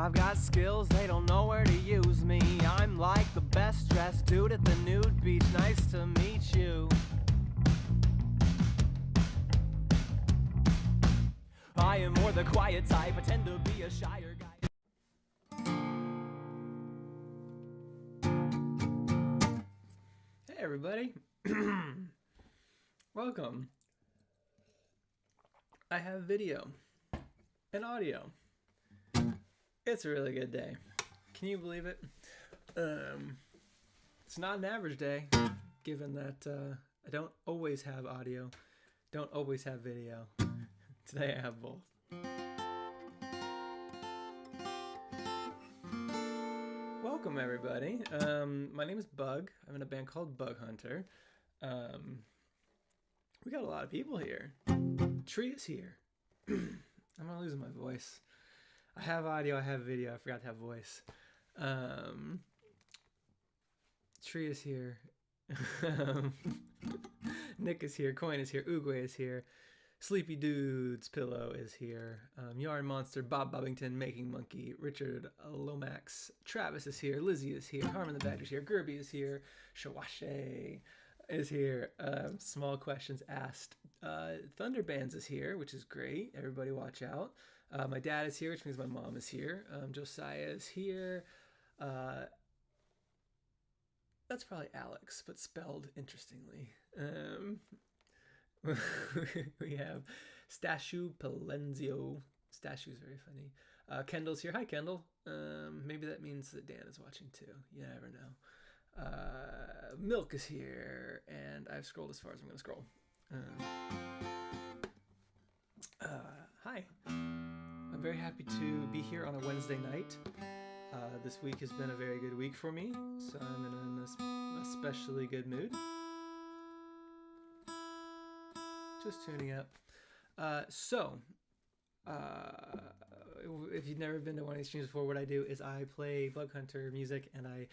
I've got skills, they don't know where to use me. I'm like the best dressed dude at the nude beach. Nice to meet you. I am more the quiet type, I tend to be a shyer guy. Hey everybody. Welcome. I have video and audio. It's a really good day. Can you believe it? It's not an average day, given that I don't always have audio, don't always have video. Today I have both. Welcome everybody. My name is Bug. I'm in a band called Bug Hunter. We got a lot of people here. Tree is here. I'm not losing my voice. I have audio, I have video, I forgot to have voice. Tree is here. Nick is here, Coin is here, Oogway is here. Sleepy Dudes Pillow is here. Yarn Monster, Bob Bobbington, Making Monkey, Richard Lomax, Travis is here, Lizzie is here, Harmon the Badger's here, Gerby is here, Shawashe is here. Small Questions Asked. Thunderbands is here, which is great. Everybody watch out. My dad is here, which means my mom is here. Josiah is here. That's probably Alex, but spelled interestingly. We have Stashu Palenzio. Stashu's very funny. Kendall's here. Hi, Kendall. Maybe that means that Dan is watching too. You never know. Milk is here, and I've scrolled as far as I'm going to scroll. Hi. I'm very happy to be here on a Wednesday night. This week has been a very good week for me, so I'm in an especially good mood. Just tuning up. If you've never been to one of these streams before, what I do is I play Bug Hunter music, and I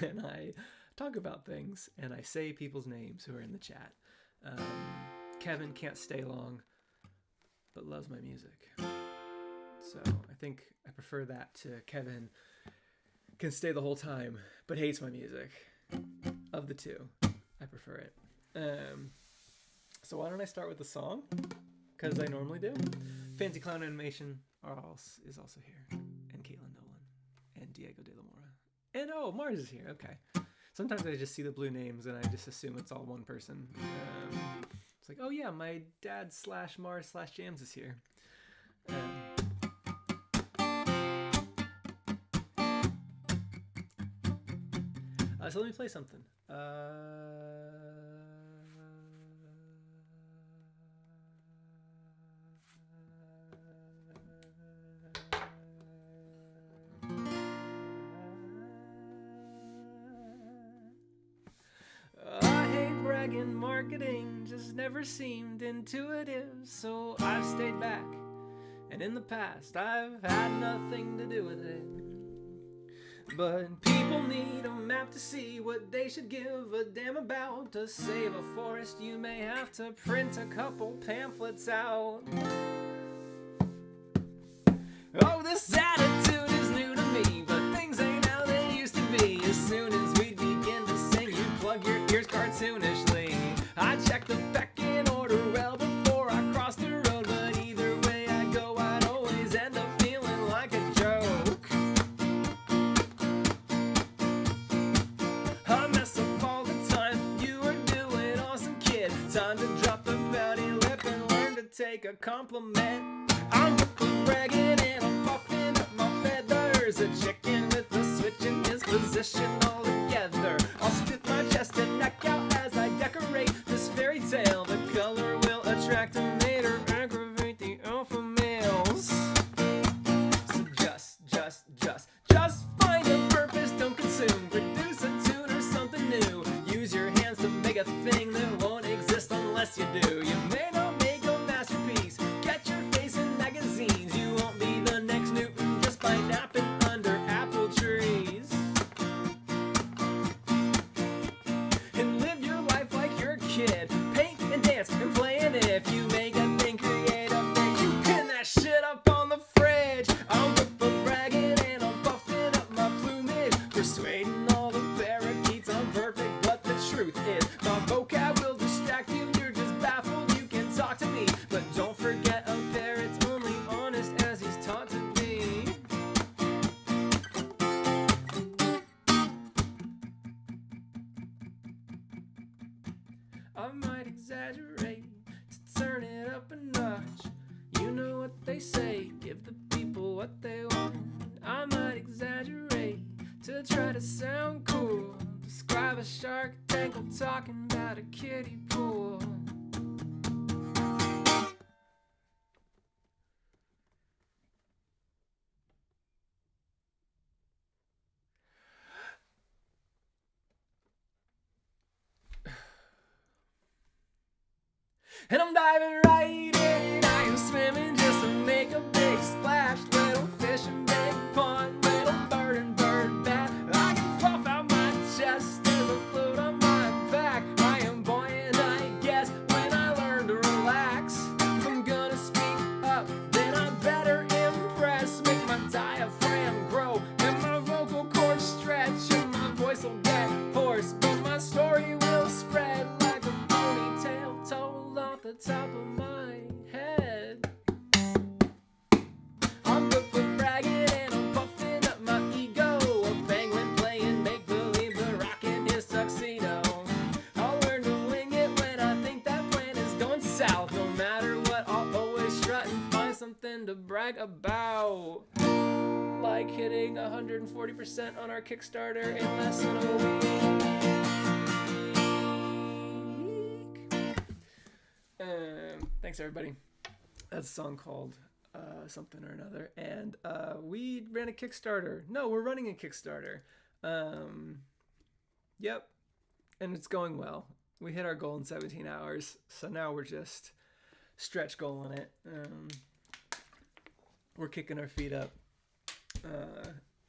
and I talk about things, and I say people's names who are in the chat. Kevin can't stay long, but loves my music. So I think I prefer that to Kevin can stay the whole time, but hates my music. Of the two, I prefer it. So why don't I start with the song? Because I normally do. Fancy Clown Animation is also here. And Caitlin Nolan. And Diego de la Mora. And oh, Mars is here. Okay. Sometimes I just see the blue names and I just assume it's all one person. It's like, oh yeah, my dad / Mars / Jams is here. So let me play something. I hate bragging, marketing just never seemed intuitive, so I've stayed back, and in the past I've had nothing to do with it. But people need a map to see what they should give a damn about. To save a forest, you may have to print a couple pamphlets out. Oh, this attitude is new to me, but things ain't how they used to be. As soon as we begin to sing, you plug your ears cartoonishly. I check the back in order well before I cross the road, but either way I go, I'd always end up feeling like a joke. I mess up all the time, you are doing awesome, kid. Time to drop the pouty lip and learn to take a compliment. I'm bragging and I'm puffing up my feathers. A chicken with a switch in his position all together. I'll stiff my chest and neck out as I decorate this fairy tale. The color will attract a mate or aggravate the alpha males. So just find a purpose, don't consume. Produce a tune or something new. Use your hands to make a thing that won't exist unless you do. You may not make a masterpiece, get your face in magazines. You won't be the next Newton just by napping under apple trees. to sound cool. Describe a shark tangle talking about a kiddie pool. And I'm diving right in, I am swimming just to make a big splash. Little fish in big pond, little bird and bird bath. I can puff out my chest as I float on my back. I am buoyant, I guess, when I learn to relax. If I'm gonna speak up, then I better impress. Make my diaphragm grow and my vocal cords stretch, and my voice will get hoarse, but my story will spread like a ponytail told off the top of my head. I'm good for bragging and I'm puffing up my ego. A penguin playing make-believe, but rocking his tuxedo. I'll learn to wing it when I think that plan is going south. No matter what, I'll always strut and find something to brag about. Like hitting 140% on our Kickstarter in less than a week. Thanks everybody. That's a song called something or another, and we ran a Kickstarter. No, we're running a Kickstarter. Yep, and it's going well. We hit our goal in 17 hours, so now we're just stretch goaling it. We're kicking our feet up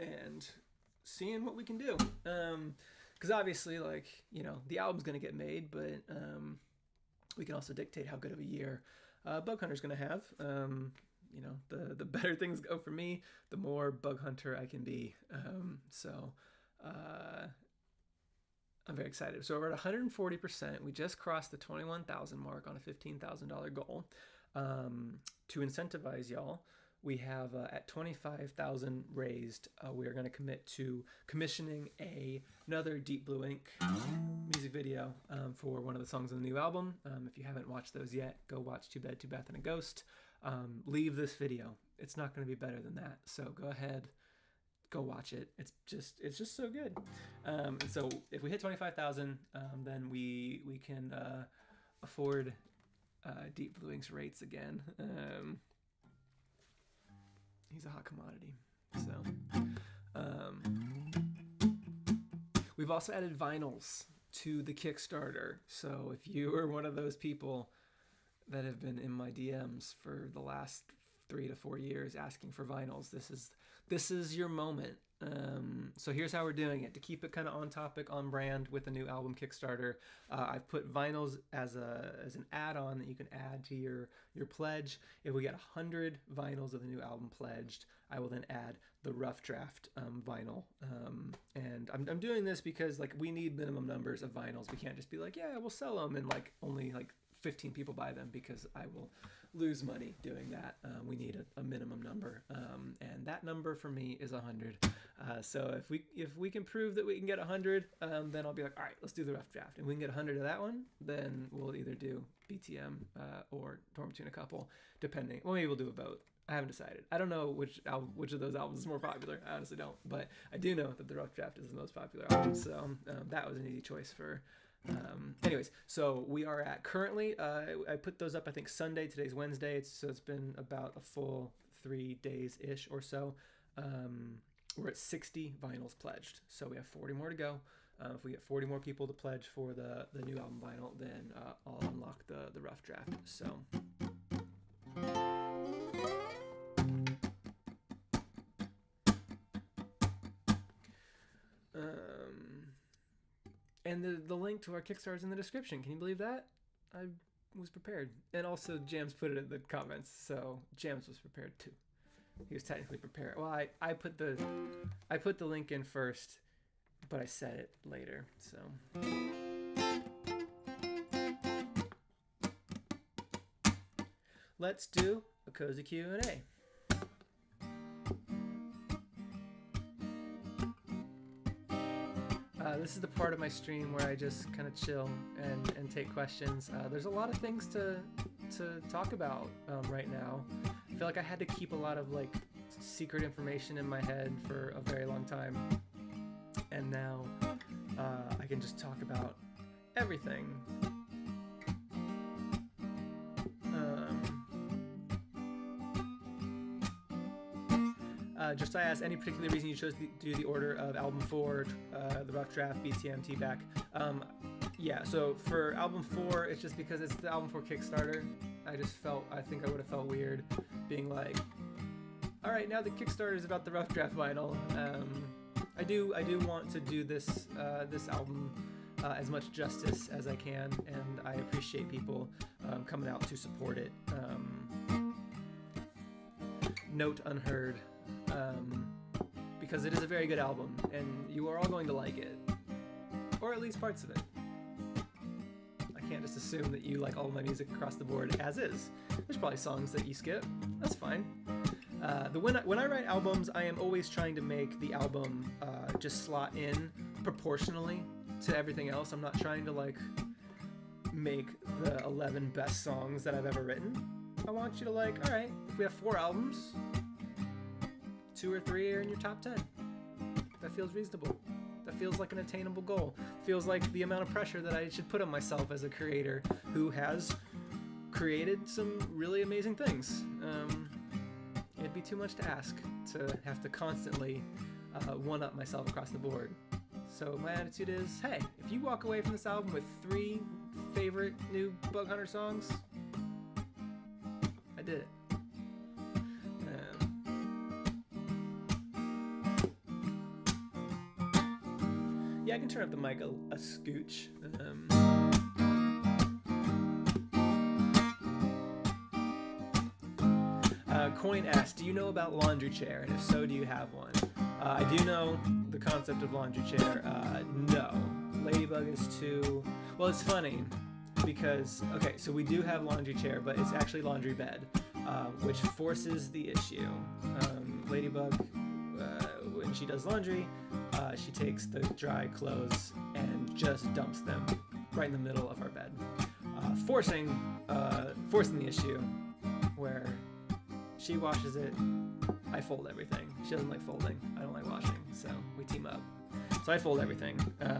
and seeing what we can do. Because obviously, like, you know, the album's gonna get made, but we can also dictate how good of a year Bug Hunter's going to have. You know, the better things go for me, the more Bug Hunter I can be. So I'm very excited. So we're at 140%. We just crossed the 21,000 mark on a $15,000 goal. To incentivize y'all, we have at 25,000 raised, we are going to commit to commissioning another Deep Blue Ink music video for one of the songs on the new album. If you haven't watched those yet, go watch Too Bad, Too Bad and a Ghost. Leave this video. It's not going to be better than that. So go ahead, go watch it. It's just so good. And so if we hit 25,000, then we can afford Deep Blue Ink's rates again. He's a hot commodity. So we've also added vinyls to the Kickstarter. So if you are one of those people that have been in my DMs for the last 3 to 4 years asking for vinyls, this is your moment. So here's how we're doing it. To keep it kind of on topic, on brand with the new album Kickstarter, I've put vinyls as an add-on that you can add to your pledge. If we get 100 vinyls of the new album pledged, I will then add the rough draft vinyl. And I'm doing this because, like, we need minimum numbers of vinyls. We can't just be like, yeah, we'll sell them and like only like 15 people buy them, because I will lose money doing that. We need a minimum number, and that number for me is 100. So if we can prove that we can get 100, then I'll be like, all right, let's do the rough draft. And we can get 100 of that one, then we'll either do BTM or Torn Between a Couple, depending. Well, maybe we'll do a vote. I haven't decided. I don't know which of those albums is more popular. I honestly don't, but I do know that the rough draft is the most popular album. So that was an easy choice for. Anyways, so we are at currently, I put those up, I think Sunday, today's Wednesday. So it's been about a full 3 days ish or so. We're at 60 vinyls pledged. So we have 40 more to go. If we get 40 more people to pledge for the new album vinyl, then I'll unlock the rough draft. So. And the link to our Kickstarter is in the description. Can you believe that? I was prepared. And also Jams put it in the comments, so Jams was prepared too. He was technically prepared. Well, I put the link in first, but I said it later, so. Let's do a cozy Q&A. This is the part of my stream where I just kind of chill and take questions. There's a lot of things to talk about right now. I feel like I had to keep a lot of like secret information in my head for a very long time. and now I can just talk about everything. Just I asked, any particular reason you chose to do the order of album 4, the rough draft, BTM, T-Back? Yeah, so for album 4, it's just because it's the album 4 Kickstarter. I think I would have felt weird being like, all right, now the Kickstarter is about the rough draft vinyl. I do want to do this album as much justice as I can, and I appreciate people coming out to support it. Note unheard. Because it is a very good album, and you are all going to like it, or at least parts of it. I can't just assume that you like all of my music across the board as is. There's probably songs that you skip. That's fine. When I write albums, I am always trying to make the album just slot in proportionally to everything else. I'm not trying to like make the 11 best songs that I've ever written. I want you to like, all right, if we have 4 albums, 2 or 3 are in your top 10. That feels reasonable. That feels like an attainable goal. Feels like the amount of pressure that I should put on myself as a creator who has created some really amazing things. It'd be too much to ask to have to constantly one-up myself across the board. So my attitude is, hey, if you walk away from this album with 3 favorite new Bug Hunter songs, I did it. Yeah, I can turn up the mic a scooch. Coin asked, do you know about laundry chair? And if so, do you have one? I do know the concept of laundry chair. No. Ladybug is too... Well, it's funny because, okay, so we do have laundry chair, but it's actually laundry bed, which forces the issue. Ladybug, when she does laundry, she takes the dry clothes and just dumps them right in the middle of our bed, forcing the issue where she washes it, I fold everything. She doesn't like folding, I don't like washing, so we team up. So I fold everything,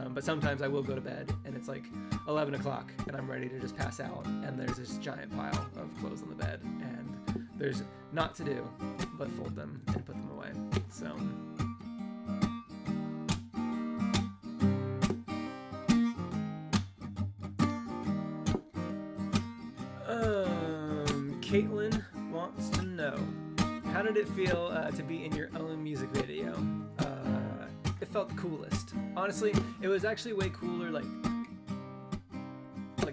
but sometimes I will go to bed and it's like 11 o'clock and I'm ready to just pass out, and there's this giant pile of clothes on the bed, and there's not to do but fold them and put them away. So Caitlin wants to know, how did it feel to be in your own music video? It felt the coolest. Honestly, it was actually way cooler, like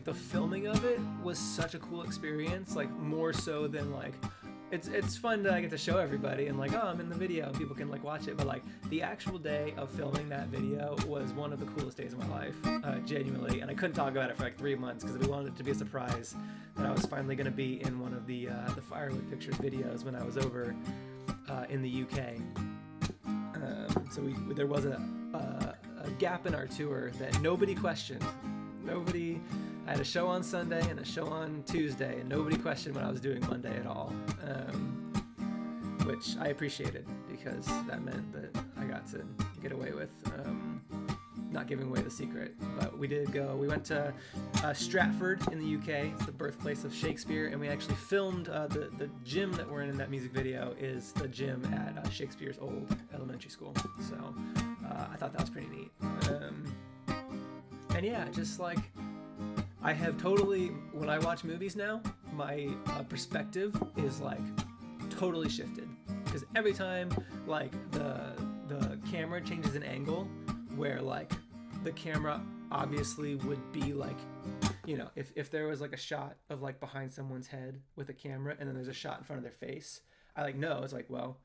the filming of it was such a cool experience, like more so than like, it's fun that I get to show everybody and like, oh, I'm in the video and people can like watch it, but like the actual day of filming that video was one of the coolest days of my life, genuinely, and I couldn't talk about it for like 3 months because we wanted it to be a surprise that I was finally going to be in one of the Firewood Pictures videos when I was over in the UK. So there was a gap in our tour that nobody questioned. I had a show on Sunday and a show on Tuesday, and nobody questioned what I was doing Monday at all, which I appreciated because that meant that I got to get away with not giving away the secret. But we went to Stratford in the UK. It's the birthplace of Shakespeare, and we actually filmed the gym that we're in that music video is the gym at Shakespeare's old elementary school. So I thought that was pretty neat. And yeah, just like, I have totally, when I watch movies now, my perspective is like totally shifted, because every time like the camera changes an angle where like the camera obviously would be like, you know, if there was like a shot of like behind someone's head with a camera and then there's a shot in front of their face, I like know it's like, well,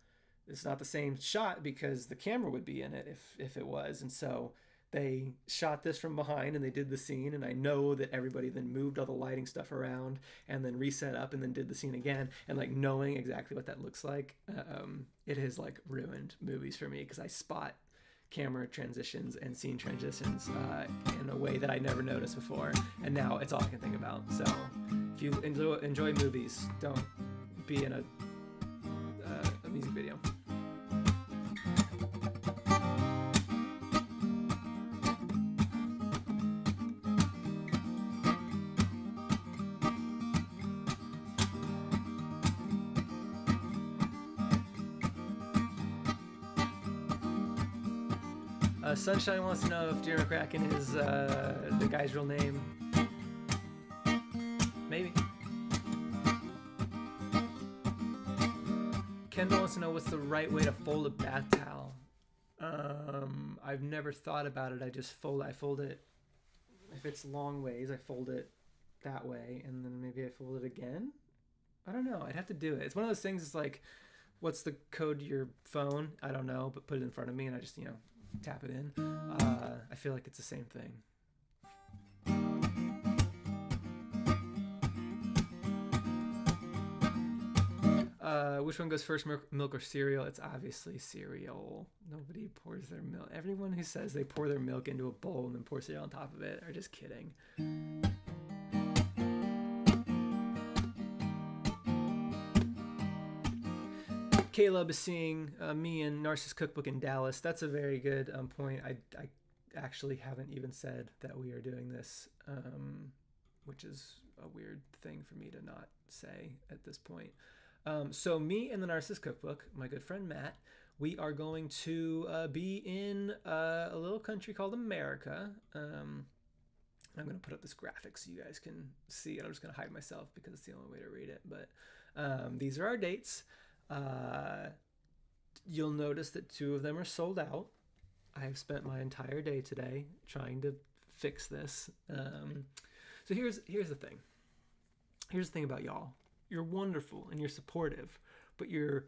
it's not the same shot because the camera would be in it if it was. And so they shot this from behind and they did the scene, and I know that everybody then moved all the lighting stuff around and then reset up and then did the scene again, and like knowing exactly what that looks like, it has like ruined movies for me because I spot camera transitions and scene transitions in a way that I never noticed before, and now it's all I can think about. So if you enjoy movies, don't be in a music video. Sunshine wants to know if Jeremy Kraken is the guy's real name. Maybe. Kendall wants to know what's the right way to fold a bath towel. I've never thought about it. I just fold it. If it's long ways, I fold it that way, and then maybe I fold it again. I don't know. I'd have to do it. It's one of those things. It's like, what's the code to your phone? I don't know, but put it in front of me, and I just tap it in. I feel like it's the same thing. Which one goes first, milk or cereal? It's obviously cereal. Nobody pours their milk. Everyone who says they pour their milk into a bowl and then pour cereal on top of it are just kidding. Caleb is seeing me in Narcissus Cookbook in Dallas. That's a very good point. I actually haven't even said that we are doing this, which is a weird thing for me to not say at this point. So me and the Narcissus Cookbook, my good friend Matt, we are going to be in a little country called America. I'm going to put up this graphic so you guys can see it. I'm just going to hide myself because it's the only way to read it. But these are our dates. You'll notice that 2 of them are sold out. I've spent my entire day today trying to fix this. So here's the thing. Here's the thing about y'all. You're wonderful and you're supportive, but you're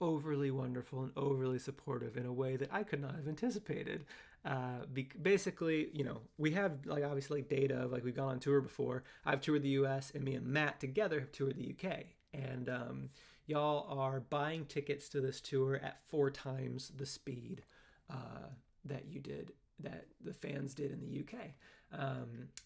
overly wonderful and overly supportive in a way that I could not have anticipated. Basically, we have obviously data of we've gone on tour before. I've toured the US, and me and Matt together have toured the UK. And y'all are buying tickets to this tour at 4 times the speed that the fans did in the UK.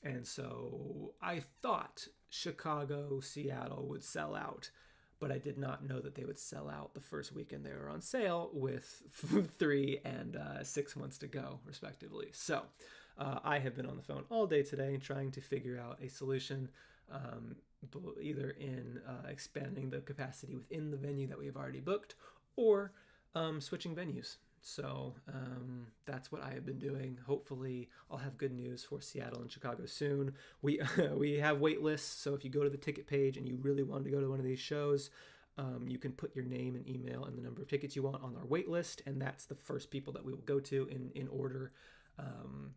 And so I thought Chicago, Seattle would sell out, but I did not know that they would sell out the first weekend they were on sale with 3 and 6 months to go, respectively. So I have been on the phone all day today trying to figure out a solution, either in expanding the capacity within the venue that we have already booked, or switching venues. So that's what I have been doing. Hopefully I'll have good news for Seattle and Chicago soon. We have wait lists, so if you go to the ticket page and you really want to go to one of these shows, you can put your name and email and the number of tickets you want on our wait list, and that's the first people that we will go to in order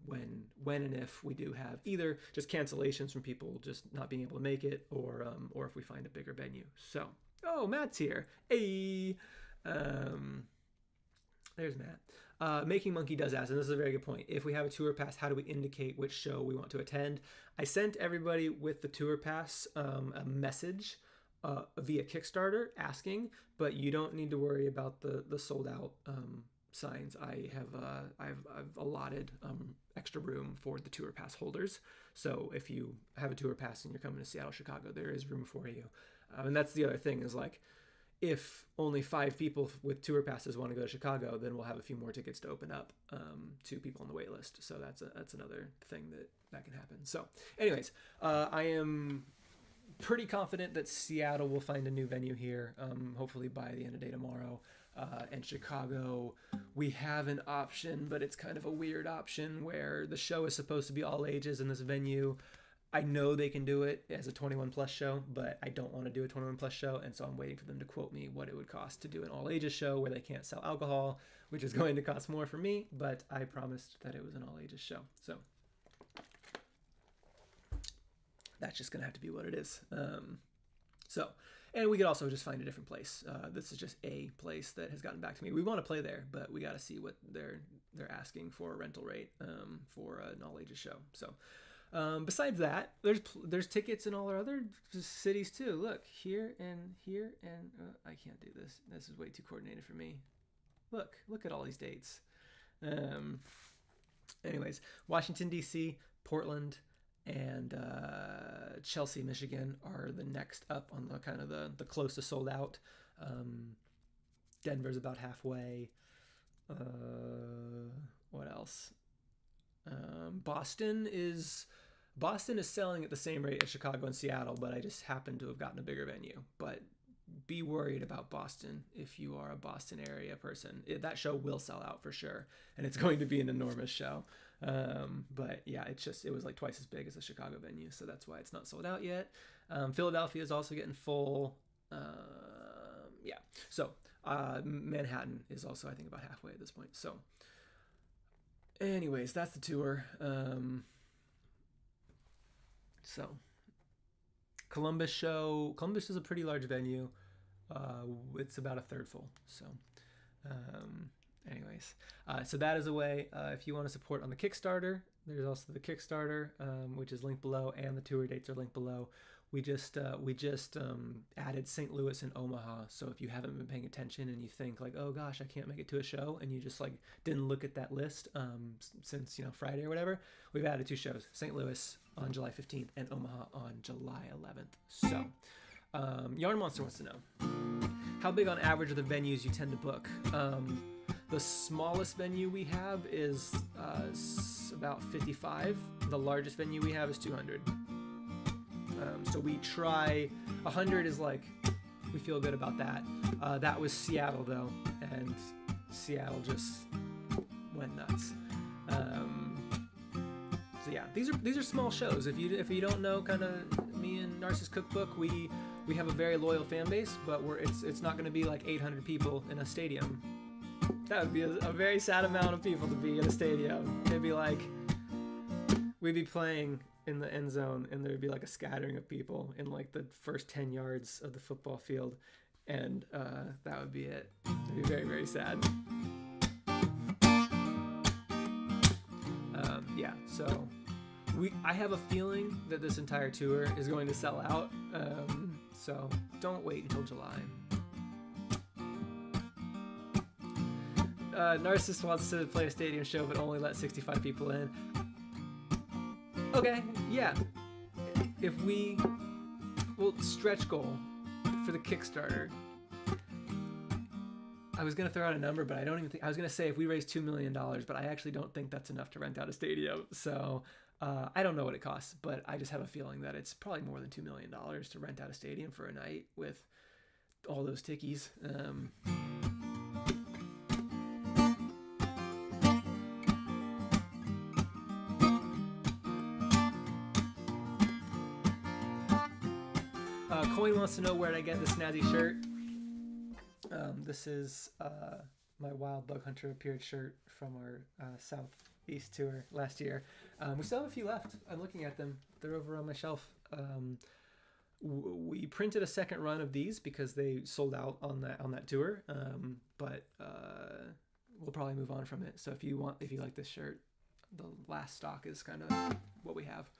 when and if we do have either just cancellations from people just not being able to make it, or if we find a bigger venue. So, Matt's here. Hey. There's Matt. Making Monkey does ask, and this is a very good point. If we have a tour pass, how do we indicate which show we want to attend? I sent everybody with the tour pass a message via Kickstarter asking, but you don't need to worry about the sold out signs. I've allotted extra room for the tour pass holders. So if you have a tour pass and you're coming to Seattle, Chicago, there is room for you. And that's the other thing is if only 5 people with tour passes want to go to Chicago, then we'll have a few more tickets to open up to people on the wait list. So that's another thing that can happen. So anyways, I am pretty confident that Seattle will find a new venue here, hopefully by the end of the day tomorrow. And Chicago, we have an option, but it's kind of a weird option where the show is supposed to be all ages in this venue. I know they can do it as a 21 plus show, but I don't want to do a 21 plus show. And so I'm waiting for them to quote me what it would cost to do an all ages show where they can't sell alcohol, which is going to cost more for me, but I promised that it was an all ages show. So that's just going to have to be what it is. And we could also just find a different place. This is just a place that has gotten back to me. We want to play there, but we got to see what they're asking for a rental rate for an all ages show. So besides that, there's tickets in all our other cities too. Look, here and I can't do this. This is way too coordinated for me. Look at all these dates. Anyways, Washington, D.C., Portland, and Chelsea, Michigan are the next up on the kind of the closest sold out. Denver's about halfway. What else? Boston is selling at the same rate as Chicago and Seattle, but I just happen to have gotten a bigger venue. But be worried about Boston if you are a Boston area person. That show will sell out for sure, and it's going to be an enormous show. But yeah, it was like twice as big as the Chicago venue, so that's why it's not sold out yet. Philadelphia is also getting full. Yeah, so Manhattan is also, I think, about halfway at this point. So anyways, that's the tour. So Columbus is a pretty large venue. It's about a third full. So anyways, so that is a way. If you want to support on the Kickstarter, there's also the Kickstarter, which is linked below, and the tour dates are linked below. We just added St. Louis and Omaha. So if you haven't been paying attention and you think like, oh gosh, I can't make it to a show, and you just like didn't look at that list since Friday or whatever, we've added 2 shows: St. Louis on July 15th and Omaha on July 11th. So Yarn Monster wants to know, how big on average are the venues you tend to book? The smallest venue we have is about 55. The largest venue we have is 200. So we try, 100 is like, we feel good about that. That was Seattle though, and Seattle just went nuts. So yeah, these are small shows. If you don't know kind of me and Narcissus Cookbook, we have a very loyal fan base, but it's not going to be like 800 people in a stadium. That would be a very sad amount of people to be in a stadium. It'd be like, we'd be playing in the end zone and there'd be like a scattering of people in like the first 10 yards of the football field, and that would be it. It'd be very, very sad. Yeah, so I have a feeling that this entire tour is going to sell out, so don't wait until July. Narcissus wants to play a stadium show but only let 65 people in. Okay, yeah. If we stretch goal for the Kickstarter, I was going to throw out a number, but I don't even think, I was going to say if we raise $2 million, but I actually don't think that's enough to rent out a stadium. So I don't know what it costs, but I just have a feeling that it's probably more than $2 million to rent out a stadium for a night with all those tickies. Coin wants to know where I get this snazzy shirt. This is my Wild Bug Hunter Appeared shirt from our Southeast tour last year. We still have a few left. I'm looking at them. They're over on my shelf. We printed a second run of these because they sold out on that tour. But we'll probably move on from it. So if you like this shirt, the last stock is kind of what we have.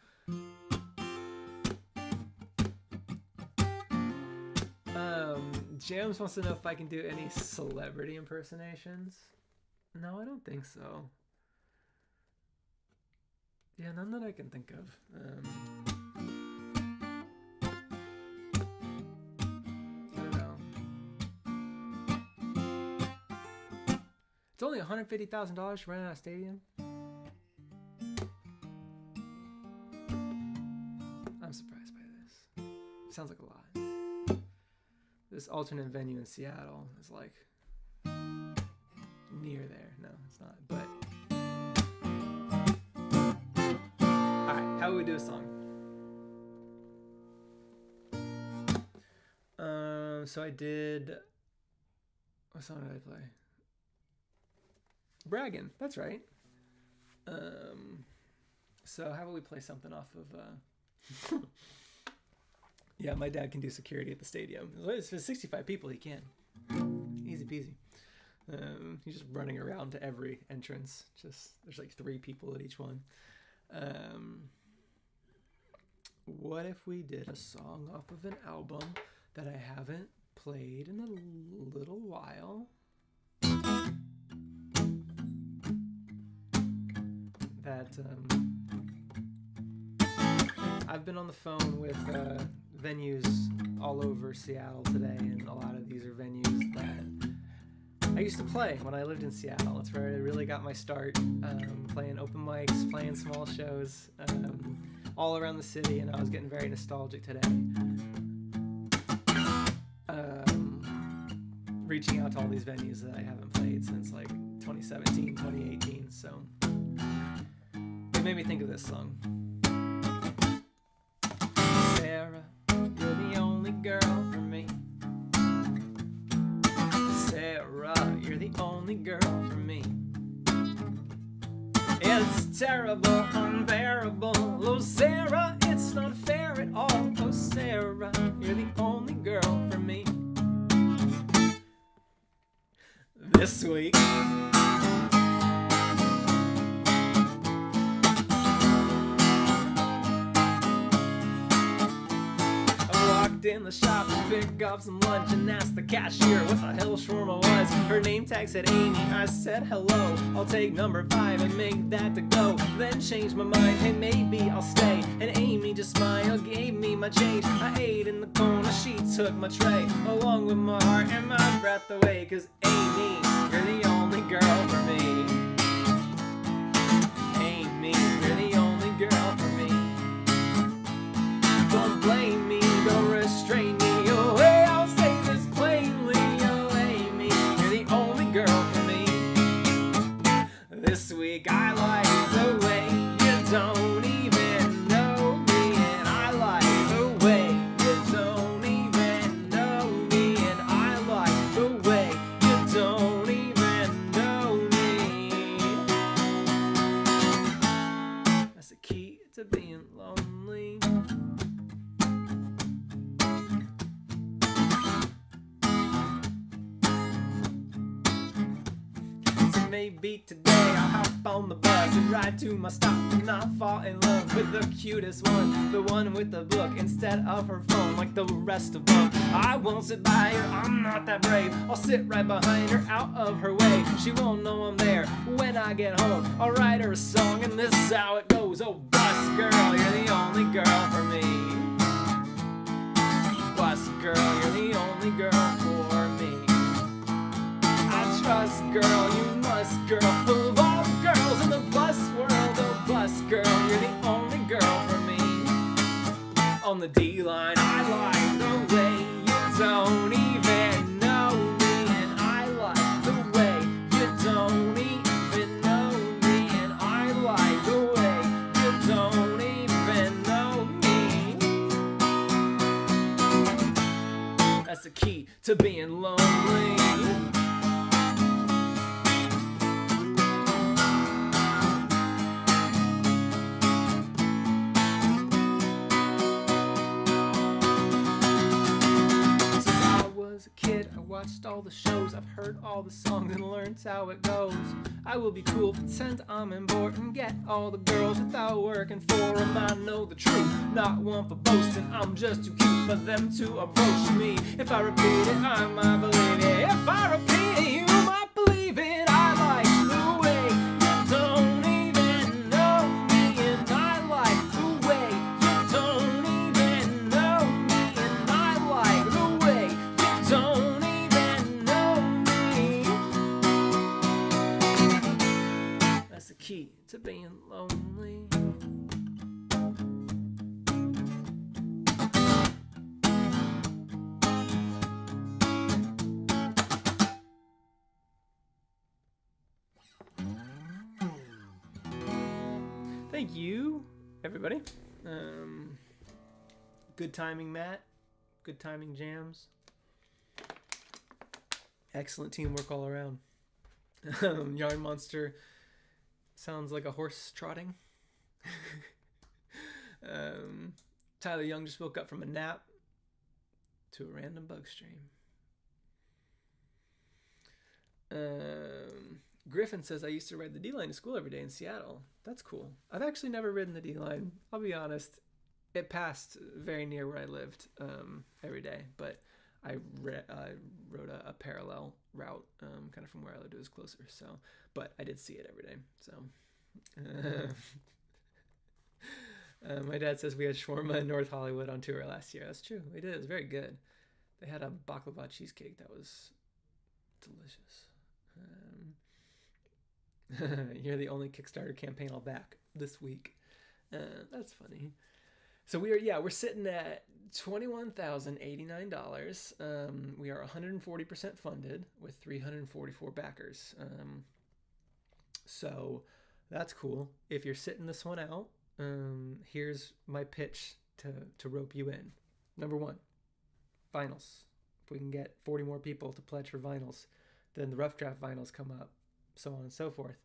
Jams wants to know if I can do any celebrity impersonations. No, I don't think so. Yeah, none that I can think of. I don't know. It's only $150,000 to rent out a stadium. I'm surprised by this. Sounds like a lot. This alternate venue in Seattle is like near there. No, it's not. But all right, how would we do a song? So I did. What song did I play? Braggin'. That's right. So how about we play something off of? Yeah, my dad can do security at the stadium. It's for 65 people, he can. Easy peasy. He's just running around to every entrance. There's like 3 people at each one. What if we did a song off of an album that I haven't played in a little while? That I've been on the phone with venues all over Seattle today, and a lot of these are venues that I used to play when I lived in Seattle. It's where I really got my start, playing open mics, playing small shows all around the city, and I was getting very nostalgic today. reaching out to all these venues that I haven't played since like 2017, 2018. So it made me think of this song. Sarah, you're the only girl for me. Sarah, you're the only girl for me. It's terrible, unbearable. Oh, Sarah, it's not fair at all. Oh, Sarah, you're the only girl for me. This week, in the shop to pick up some lunch and asked the cashier what the hell shawarma was. Her name tag said Amy. I said hello, I'll take number 5 and make that to go. Then changed my mind, hey maybe I'll stay. And Amy just smiled, gave me my change. I ate in the corner, she took my tray, along with my heart and my breath away. Cause Amy, you're the only girl for me. Amy, you're the only girl for me. Don't blame me, don't restrain me. Oh, hey, I'll say this plainly. Oh, Amy, you're the only girl for me. This week I like the way you don't even know me, and I like the way you don't even know me, and I like the way you don't even know me. That's the key to being lonely. Maybe today I'll hop on the bus and ride to my stop and not fall in love with the cutest one, the one with the book instead of her phone like the rest of them. I won't sit by her, I'm not that brave. I'll sit right behind her, out of her way. She won't know I'm there when I get home. I'll write her a song and this is how it goes. Oh, bus girl, you're the only girl for me. Bus girl, you're the only girl for me. I trust, girl, you must, girl. Of all the girls in the bus world, oh bus girl, you're the only girl for me. On the D-line, I like the way you don't even know me, and I like the way you don't even know me, and I like the way you don't even know me. That's the key to being lonely. As a kid, I watched all the shows, I've heard all the songs and learned how it goes. I will be cool, pretend I'm important, get all the girls without working for them. I know the truth, not one for boasting, I'm just too cute for them to approach me. If I repeat it, I might believe it. If I repeat it, you might believe it. I like the way you don't even know me, and I like the way you don't even know me, and I like the way don't even know me. That's the key to being lonely. Thank you, everybody. Good timing, Matt. Good timing, Jams. Excellent teamwork all around. Yarn Monster sounds like a horse trotting. Tyler Young just woke up from a nap to a random bug stream. Griffin says, I used to ride the D-line to school every day in Seattle. That's cool. I've actually never ridden the D-line. I'll be honest. It passed very near where I lived every day, but I rode a parallel route, kind of from where I lived. It was closer, so, but I did see it every day. So, my dad says we had shawarma in North Hollywood on tour last year. That's true. We did. It was very good. They had a baklava cheesecake that was delicious. You're the only Kickstarter campaign I'll back this week. That's funny. So we're sitting at $21,089. We are 140% funded with 344 backers. So that's cool. If you're sitting this one out, here's my pitch to rope you in. Number one, vinyls. If we can get 40 more people to pledge for vinyls, then the rough draft vinyls come up, so on and so forth.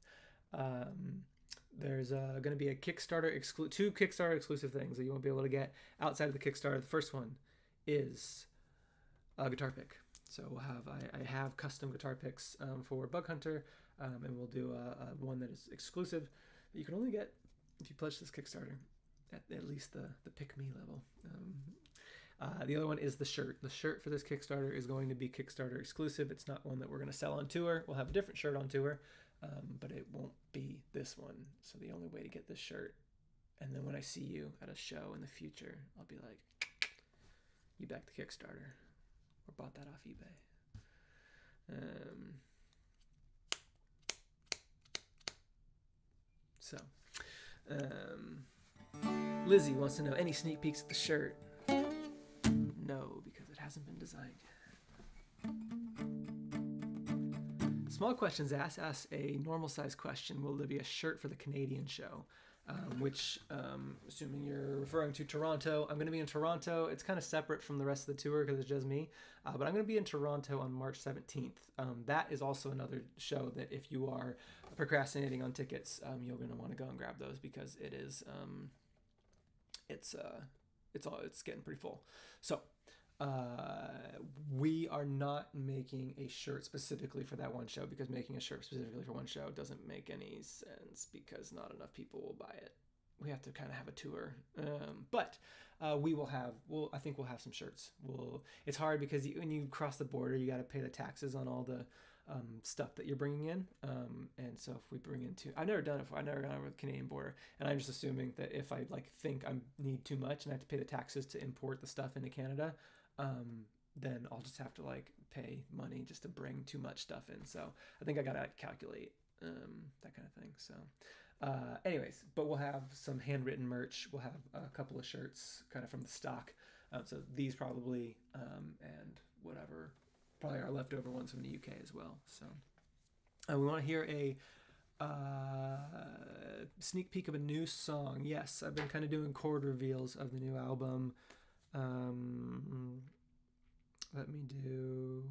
There's going to be a Kickstarter two Kickstarter exclusive things that you won't be able to get outside of the Kickstarter. The first one is a guitar pick. So we'll have I have custom guitar picks for Bug Hunter, and we'll do a one that is exclusive that you can only get if you pledge this Kickstarter at least the pick me level. The other one is the shirt. The shirt for this Kickstarter is going to be Kickstarter exclusive. It's not one that we're going to sell on tour. We'll have a different shirt on tour, but it won't be this one. So the only way to get this shirt, and then when I see you at a show in the future, I'll be like, you backed the Kickstarter or bought that off eBay. Lizzie wants to know any sneak peeks at the shirt. No, because it hasn't been designed yet. Small Questions asks a normal size question. Will there be a shirt for the Canadian show? Which, assuming you're referring to Toronto, I'm going to be in Toronto. It's kind of separate from the rest of the tour because it's just me. But I'm going to be in Toronto on March 17th. That is also another show that if you are procrastinating on tickets, you're going to want to go and grab those because it is, it's getting pretty full. So we are not making a shirt specifically for that one show because making a shirt specifically for one show doesn't make any sense because not enough people will buy it. We have to kind of have a tour, but we will have. I think we'll have some shirts. It's hard because when you cross the border, you got to pay the taxes on all the stuff that you're bringing in, and so if we bring in I've never done it before. I've never gone over the Canadian border, and I'm just assuming that if I think I need too much and I have to pay the taxes to import the stuff into Canada, then I'll just have to pay money just to bring too much stuff in. So I think I gotta calculate that kind of thing. So anyways, but we'll have some handwritten merch. We'll have a couple of shirts kind of from the stock. So these probably and whatever, probably our leftover ones from the UK as well. So we want to hear a sneak peek of a new song. Yes, I've been kind of doing chord reveals of the new album. Let me do.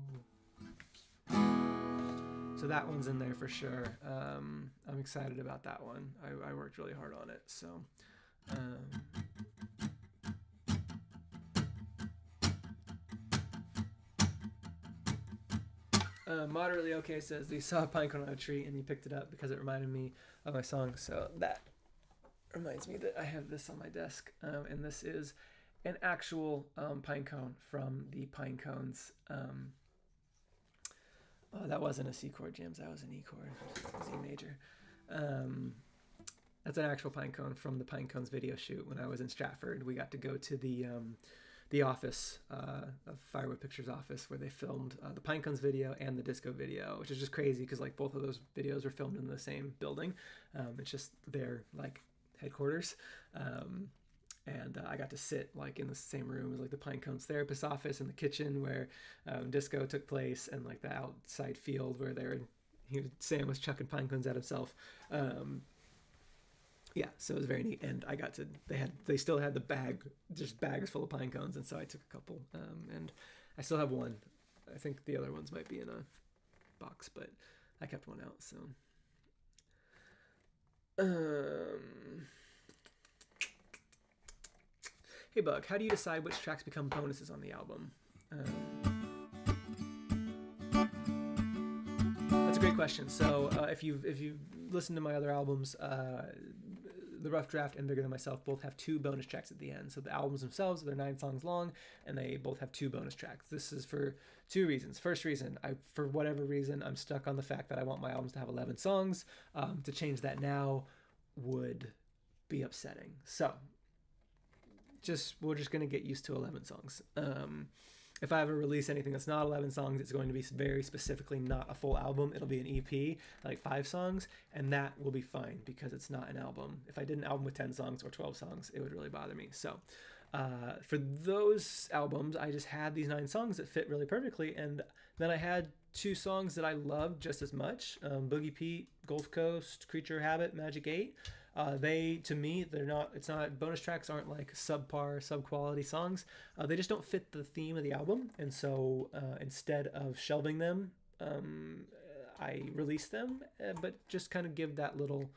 So that one's in there for sure. I'm excited about that one. I worked really hard on it. So. Moderately okay says you saw a pinecone on a tree and you picked it up because it reminded me of my song. So that reminds me that I have this on my desk, and this is an actual pine cone from the Pine Cones. That wasn't a C chord, James. That was an E chord. Z major. That's an actual pine cone from the Pine Cones video shoot. When I was in Stratford, we got to go to the office of Firewood Pictures office where they filmed the Pine Cones video and the disco video, which is just crazy because both of those videos were filmed in the same building. It's just their headquarters. And I got to sit in the same room as the Pine Cones therapist office and the kitchen where disco took place, and the outside field where Sam was chucking pine cones at himself. Yeah, so it was very neat, and I got to. They still had the bags full of pine cones, and so I took a couple, and I still have one. I think the other ones might be in a box, but I kept one out. So. Hey Bug, how do you decide which tracks become bonuses on the album? That's a great question. So if you've listened to my other albums, The Rough Draft and Bigger Than Myself both have 2 bonus tracks at the end. So the albums themselves, they're 9 songs long, and they both have 2 bonus tracks. This is for 2 reasons. First reason, for whatever reason, I'm stuck on the fact that I want my albums to have 11 songs. To change that now would be upsetting. So we're just gonna get used to 11 songs. if I ever release anything that's not 11 songs, it's going to be very specifically not a full album. It'll be an EP, like 5 songs, and that will be fine because it's not an album. If I did an album with 10 songs or 12 songs, it would really bother me. So for those albums, I just had these 9 songs that fit really perfectly, and then I had 2 songs that I loved just as much, Boogie Pete, Gulf Coast, Creature Habit, Magic 8. They, to me, bonus tracks aren't like sub quality songs. They just don't fit the theme of the album. And so instead of shelving them, I released them, but just kind of give that little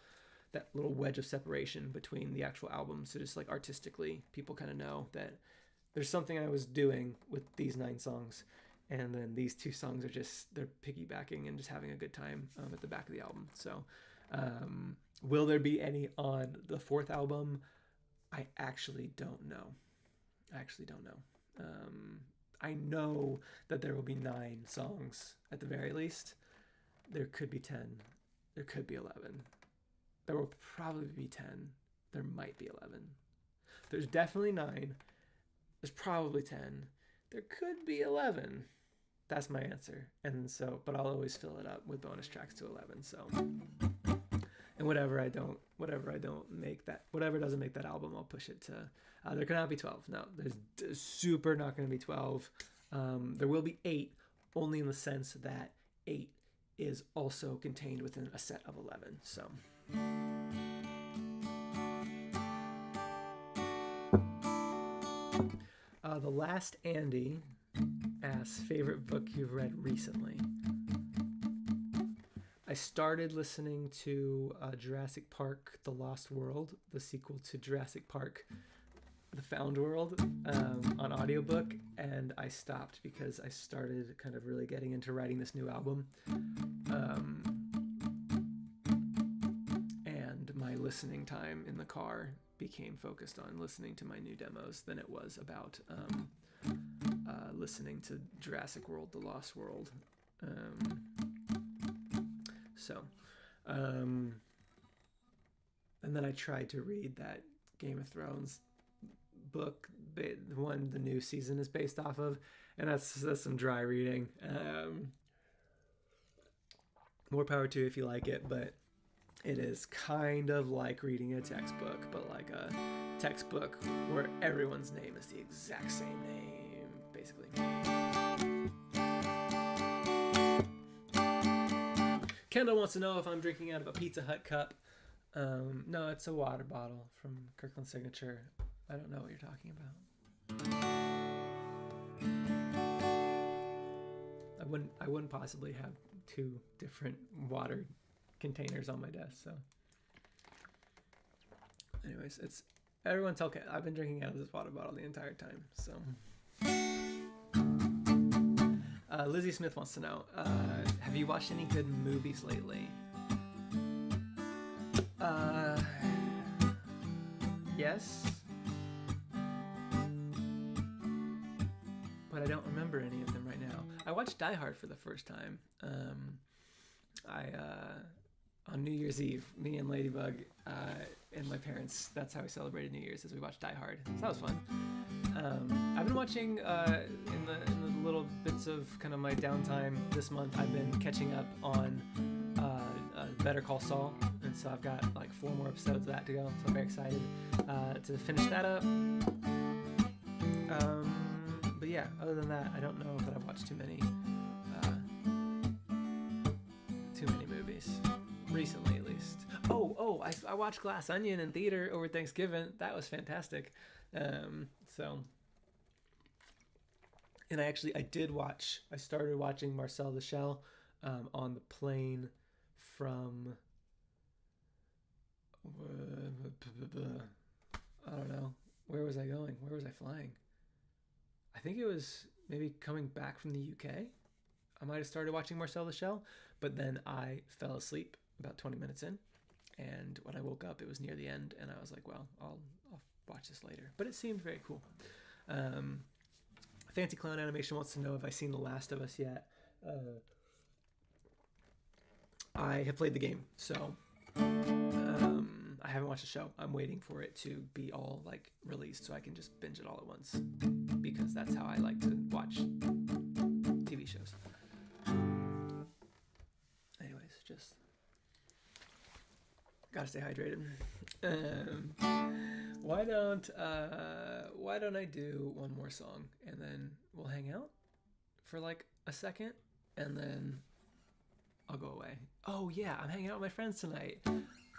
wedge of separation between the actual albums. So just like artistically, people kind of know that there's something I was doing with these 9 songs. And then these 2 songs are they're piggybacking and just having a good time at the back of the album. So, will there be any on the 4th album? I actually don't know. I know that there will be 9 songs at the very least. There could be 10. There could be 11. There will probably be 10. There might be 11. There's definitely 9. There's probably 10. There could be 11. That's my answer. And so, but I'll always fill it up with bonus tracks to 11. So, and whatever doesn't make that album, I'll push it to, there cannot be 12. No, there's super not going to be 12. There will be 8, only in the sense that 8 is also contained within a set of 11. So. The Last Andy asks, favorite book you've read recently? I started listening to Jurassic Park: The Lost World, the sequel to Jurassic Park: The Found World, on audiobook, and I stopped because I started kind of really getting into writing this new album. And my listening time in the car became focused on listening to my new demos than it was about listening to Jurassic World: The Lost World. And then I tried to read that Game of Thrones book, the one the new season is based off of, and that's some dry reading. More power to you if you like it, but it is kind of like reading a textbook, but like a textbook where everyone's name is the exact same name, basically. Kendall wants to know if I'm drinking out of a Pizza Hut cup. No, it's a water bottle from Kirkland Signature. I don't know what you're talking about. I wouldn't possibly have 2 different water containers on my desk. So, anyways, everyone tell Ken I've been drinking out of this water bottle the entire time. So, Lizzie Smith wants to know, have you watched any good movies lately? Yes, but I don't remember any of them right now. I watched Die Hard for the first time. On New Year's Eve, me and Ladybug and my parents, that's how we celebrated New Year's, as we watched Die Hard. So that was fun. I've been watching in the little bits of kind of my downtime this month. I've been catching up on Better Call Saul, and so I've got like 4 more episodes of that to go. So I'm very excited to finish that up. But yeah, other than that, I don't know that I've watched too many movies recently, at least. I watched Glass Onion in theater over Thanksgiving. That was fantastic. And I started watching Marcel the Shell on the plane from I don't know, where was I going? Where was I flying? I think it was maybe coming back from the UK. I might have started watching Marcel the Shell, but then I fell asleep about 20 minutes in, and when I woke up, it was near the end, and I was like, well, I'll watch this later. But it seemed very cool. Fancy Clown Animation wants to know if I've seen The Last of Us yet. I have played the game, so I haven't watched the show. I'm waiting for it to be all like released so I can just binge it all at once, because that's how I like to watch TV shows. Anyways, just gotta stay hydrated. Why don't I do one more song and then we'll hang out for like a second and then I'll go away. Oh yeah, I'm hanging out with my friends tonight.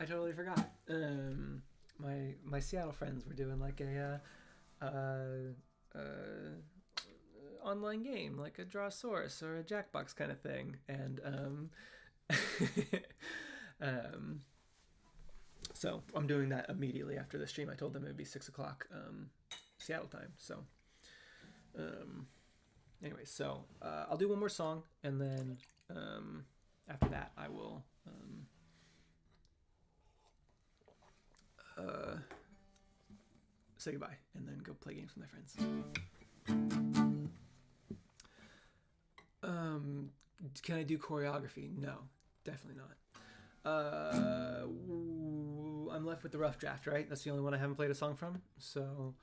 I totally forgot. My Seattle friends were doing like a online game, like a Drawsaurus or a Jackbox kind of thing, and so I'm doing that immediately after the stream. I told them it would be 6:00 Seattle time. So anyway, so I'll do one more song, and then after that I will say goodbye and then go play games with my friends. Can I do choreography? No, definitely not. I'm left with the rough draft, right? That's the only one I haven't played a song from. So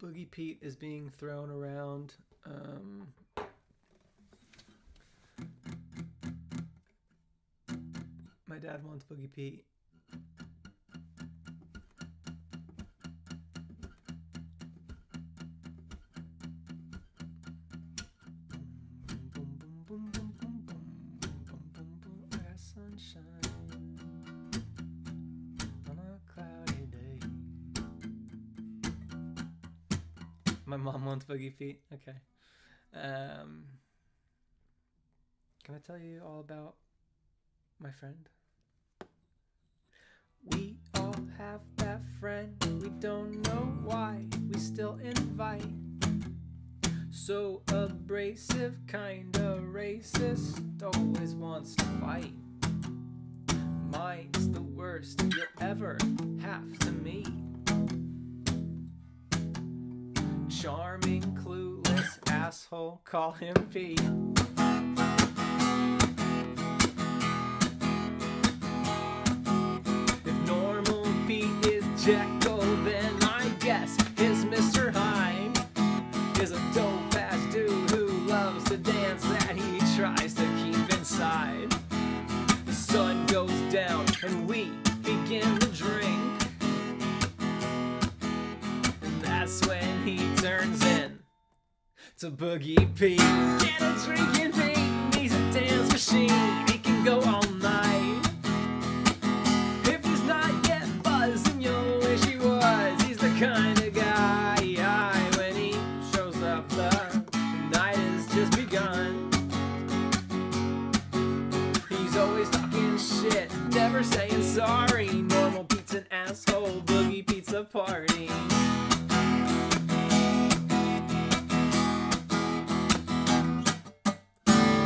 Boogie Pete is being thrown around. My dad wants Boogie Pete. Sunshine on a cloudy day. My mom wants Boogie Feet. Okay. Can I tell you all about my friend? We all have that friend. We don't know why. We still invite. So abrasive, kinda racist, always wants to fight. Mine's the worst you'll ever have to meet. Charming, clueless asshole, call him Pete. If normal Pete is Jekyll, then I guess his Mr. Hyde is a dope ass dude who loves to dance that he tries to keep inside. The sun goes down and we begin to drink, and that's when he turns in to Boogie Pete. Get a drinking Pete, he's a dance machine. He can go all night. If he's not yet buzzed, then you'll wish he was. He's the kind of guy, when he shows up, the night has just begun. He's always talking shit, never saying sorry. Normal Pete's an asshole, Boogie Pete's a party.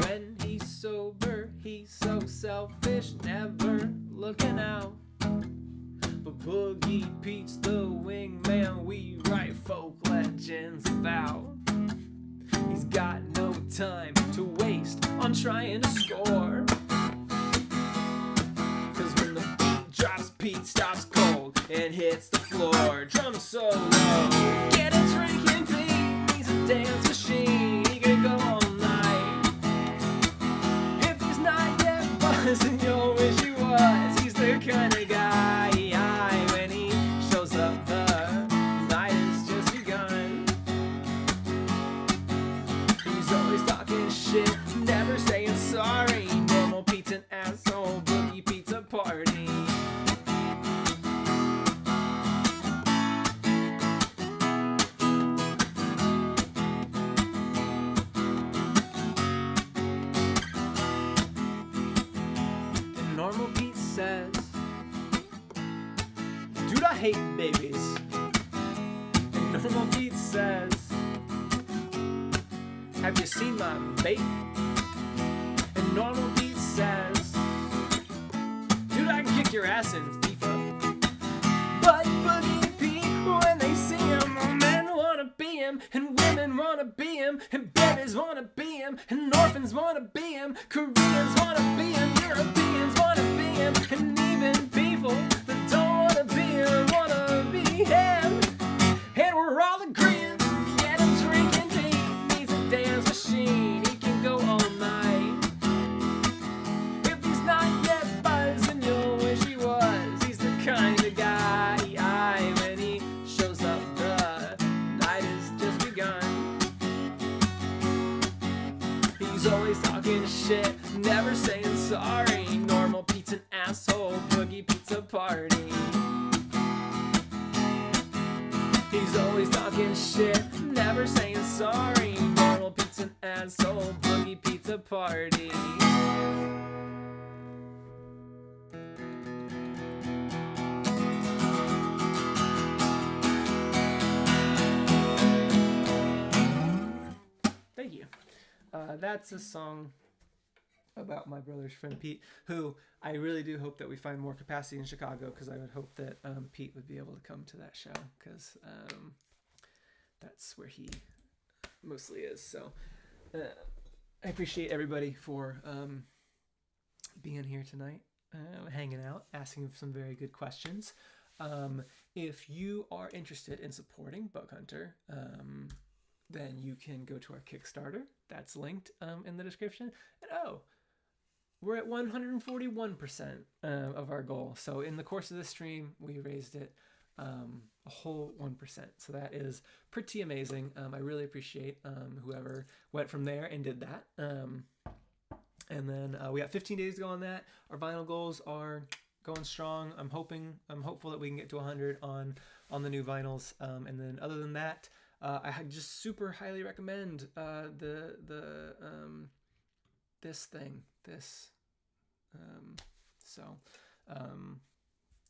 When he's sober, he's so selfish, never looking out. But Boogie Pete's the wingman we write folk legends about. He's got no time to waste on trying to score, 'cause when the beat drops, Pete stops cold and hits the floor. Drum solo. Get a drink and Pete, he's a dance machine. He can go all night. If he's not yet buzzed, then you'll wish he was. He's the kind of guy, when he shows up, the night has just begun. He's always talking shit, never saying sorry. Normal Pete's an asshole, Boogie Pete's a party. And Normal Pete says, dude, I hate babies. And Normal Pete says, have you seen my vape? And Normal Pete says, dude, I can kick your ass in FIFA. But Boogie Pete, when they see him, all men wanna be him, and women wanna be him, and babies wanna be him, and orphans wanna be him, Koreans wanna be him, Europeans wanna be him, and even people that don't wanna be him wanna be him. And we're all agreeing, get him drinking deep, needs a dance machine, he can go all night. If he's not yet buzzing, you'll wish he was. He's the kind of guy, when he shows up, the night has just begun. He's always talking shit, never saying sorry. Normal Pete's an asshole, Boogie Pizza Party. He's always talking shit, never saying sorry. Normal Pete's an asshole, Boogie Pizza Party. Thank you. That's a song about my brother's friend Pete, who I really do hope that we find more capacity in Chicago, because I would hope that Pete would be able to come to that show, because that's where he mostly is. So I appreciate everybody for being here tonight, hanging out, asking some very good questions. If you are interested in supporting Bug Hunter, then you can go to our Kickstarter. That's linked in the description. And we're at 141% of our goal. So in the course of this stream, we raised it a whole 1%. So that is pretty amazing. I really appreciate whoever went from there and did that. And then we got 15 days to go on that. Our vinyl goals are going strong. I'm hopeful that we can get to 100 on the new vinyls. And then other than that, I just super highly recommend this.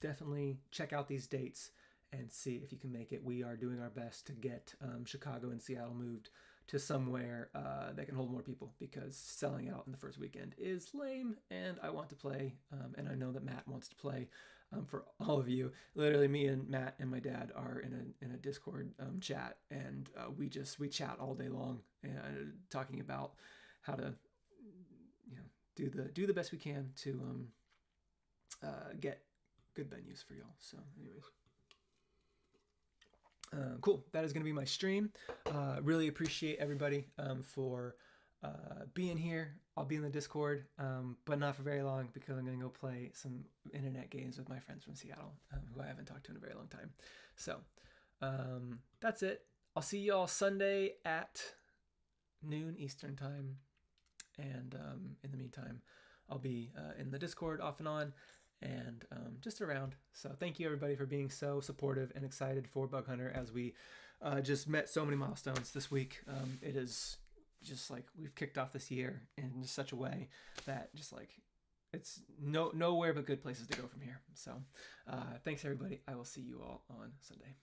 Definitely check out these dates and see if you can make it. We are doing our best to get Chicago and Seattle moved to somewhere that can hold more people, because selling out in the first weekend is lame, and I want to play, and I know that Matt wants to play. For all of you, literally me and Matt and my dad are in a Discord chat, and we chat all day long, talking about how to do the best we can to get good venues for y'all. So anyways, cool. That is going to be my stream. Really appreciate everybody for being here. I'll be in the Discord, but not for very long, because I'm going to go play some internet games with my friends from Seattle, who I haven't talked to in a very long time. So that's it. I'll see y'all Sunday at noon Eastern time. And in the meantime, I'll be in the Discord off and on, and just around. So thank you everybody for being so supportive and excited for Bug Hunter, as we just met so many milestones this week. It is just like we've kicked off this year in just such a way that just like it's nowhere but good places to go from here. So thanks everybody. I will see you all on Sunday.